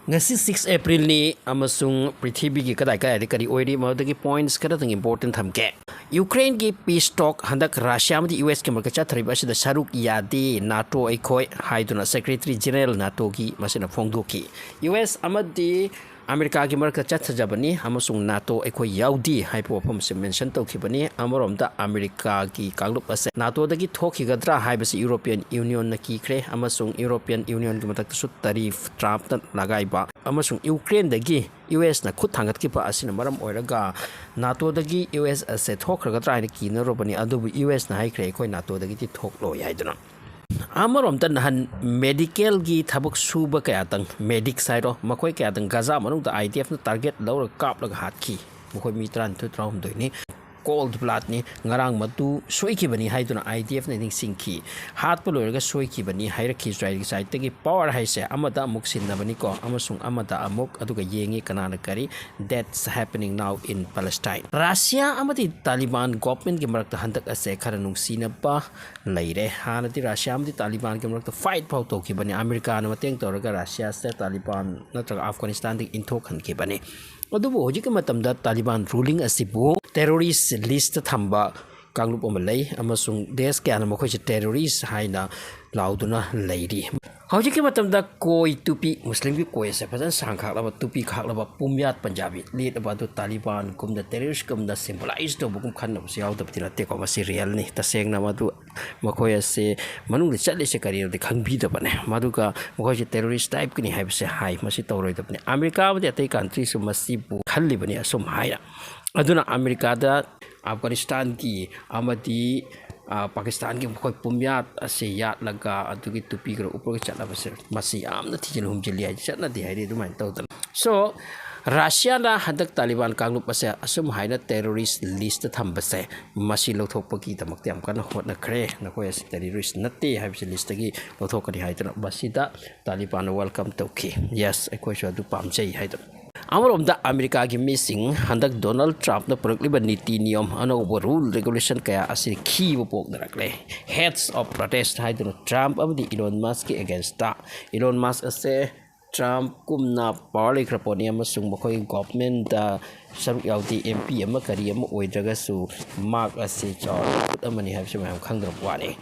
ngasi 6 April ni amasung prithvi gi kadai kadai kari oiri madagi points kada tang important thamke Ukraine gi peace talk handak Russia amdi US ke marka chathari basida saruk yadi NATO ekhoi haiduna secretary general NATO gi masina phongdoki US amadi America ki marka chathajabani amasung NATO ekhoi yaudi haipo phom se mention tawkhibani amoromda America ki kanglup ase NATO dagi thokhigadra haibasi European Union na ki khre amasung European Union gi matak su tarif Trump na lagaiba amasung Ukraine dagi US na khut thangat ki pa asina maram oiraga NATO dagi US ase thokragadra ni ki na robani adubu US na hai khre ekhoi NATO dagi ti thoklo yaiduna Amarom tan han medical gi thabuk suba kaya tang medic sairo makoi kaya tang Gaza manung da IDF na target laura kap lag hat ki makoi mitran tu traum doi ni cold blood ni ngarang matu soi ki bani hai tuna IDF na ning singki hat polo ga soi ki bani hai ra ki Israel gi side tagi power hai se amada muksin na bani ko amasung amada amuk aduga yengi kanana kari that's happening now in Palestine Russia amati Taliban government gi marakta handak ase khara nungsina ba laire hanati Russia amati Taliban gi marakta fight pau to ki bani America na mateng toraga Russia se Taliban natraga Afghanistan dik inthok han ki bani adubu hojik matamda Taliban ruling asibu terrorist list thamba kanglup amalai amasung des kyan mo khoi terrorist haina lauduna leiri hojik matamda koi tupi muslim ki koi se fajan sangkhak laba tupi khak laba pumyat punjabi lead about Taliban kum the terrorist kum the symbolize to bukum khan no siaw da ptina te ko ma real ni taseng na madu makhoi ase manung le chatle se career de khangbi da bane maduka makhoi terrorist type kini haib se hai masi tawroi da bane America ba de country su masi bu khalli bani asum haira aduna America da Afghanistan ki amati Pakistan ki khoi pumyat ase yat laga adugi tupi gro upro chatla base masi amna thijin humjili ai chatna di hai du main tawdan so Russia na hadak Taliban kanglup ase asum haina terrorist list thambase masi lothokpaki tamakte am kana hotna khre na ko ase terrorist nate haibse list gi lothokani haidana basida Taliban welcome tawki yes ekoi shu adu pamjai haidana Amarom da America gi missing handak Donald Trump na prakliba niti niyom anoba rule regulation kaya asir khi bopok darakle heads of protest haidana Trump amdi Elon Musk ki against ta Elon Musk ase Trump kumna power kraponi amasung makhoi government da saruk yaudi MP ama kari ama oidraga su mark ase chor amani habse mayam khangdra wani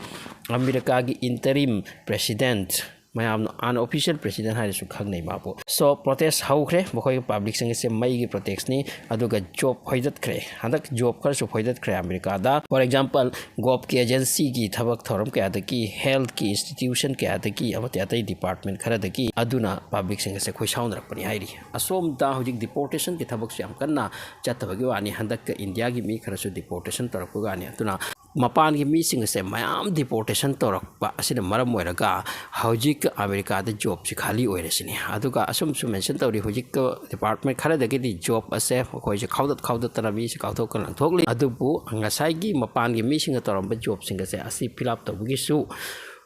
America gi interim president mayam unofficial president hai su khang nei mapo so protest how khre makhoi public sang se mai gi protest ni aduga job hoidat khre handak job khar su hoidat khre America da for example gov ki agency gi thabak thoram ka adaki health ki institution ka adaki amate atai department khara daki aduna public sang se khoi saun rak pani hairi asom da hojik deportation ki thabak se am kanna chatbagi wani handak India gi mi khara su deportation tarak gani aduna mapan gi mi sing se mayam deportation torak pa asina maram oiraga hojik America da job si khali oiresini aduga asum su mention tawri hojik department khara dagi di job ase khoi je khawdat tarabi si kawthok kan thokli adubu ngasai gi mapan gi mi sing toramba job sing se asi fill up tawgi su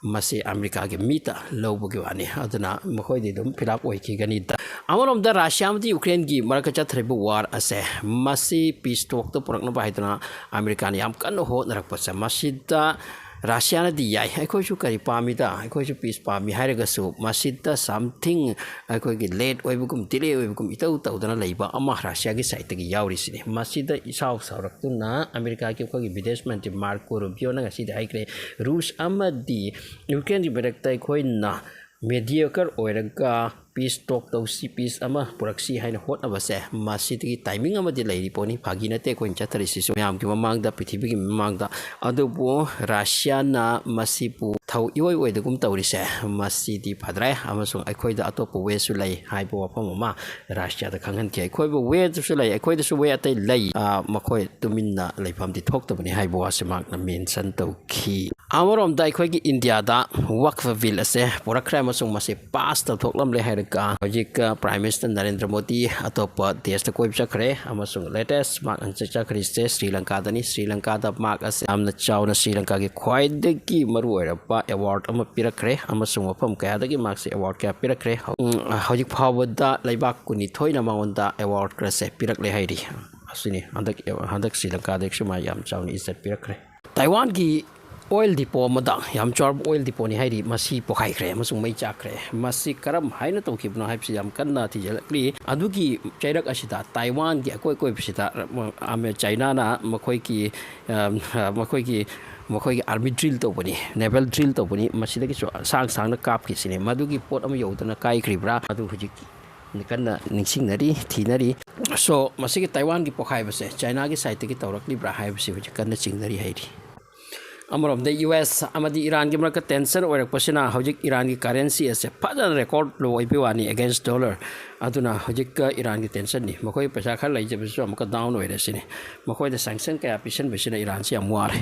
masi America gi mita lowbugi wani aduna makhoi di dum fill up oi ki gani da amarom da Russia amdi Ukraine gi marka chathrebu war ase masi peace talk to purakna baiduna America ni am kan ho narak pa masida Russia na di yai ai khoi chu kari pami da ai khoi chu peace pami hairaga su masida something ai khoi gi late oi bugum delay oi bugum itau tau dana leiba ama Russia gi side gi yauri sini masida isau saurak tu na America ki khoi gi videsh manti Marco Rubio na ngasi dai kre Rus amadi Ukraine di beraktai khoi na mediocre oiraga peace talk to si peace ama puraksi haina hot abase masiti timing ama di lairi poni phagi na te ko incha tari sisu yam ki mamang da prithibi ki mamang da adubo Russia na masipu thau ioi oi dugum tawri se masiti phadrai amasung akhoi da atop we su lai haibo wapam ma Russia da khangan ki akhoi bo we su lai akhoi da su we atai lai makhoi tuminna laifam di thok tabani haibo asemak na mention to khi amarom da akhoi ki India da waqf bill ase purakra amasung mase pass ta thoklam le hai hojik Prime Minister Narendra Modi atopa desh ta koi chakre amasung latest mark an chakre se Sri Lanka dani Sri Lanka da mark as amna chawna Sri Lanka gi khwaidagi maru oirapa award ama pirakre amasung wafam kaya dagi mark se award kaya pirakre hojik phawda laibak kuni thoina mangonda award kra se pirakle hairi asini handak Sri Lanka da ekshuma yam chawni is pirakre Taiwan gi oil depot mada yam char oil depot ni hairi masi pokai kre masung mai cha kre masi karam haina to ki bna haip yam kanna ti jelakli adugi chairak asida Taiwan gi koi bisita ame China na makoi ki army drill to bani naval drill to bani masida ki sang na kap ki sine madugi pot am yodana kai kribra adu hujik nikanna ningsing nari thinari so masigi Taiwan gi pokai base China gi side ki tawrakli bra haip si hujik kanna chingnari hairi Amarom the US amadi Iran gi marka tension oirak pasina hojik Iran gi currency ase fadan record low ipiwani against dollar aduna hojik ka Iran gi tension ni makoi paisa khar lai jabisu amka down oire sini makoi the sanction kaya pisan besina Iran si amware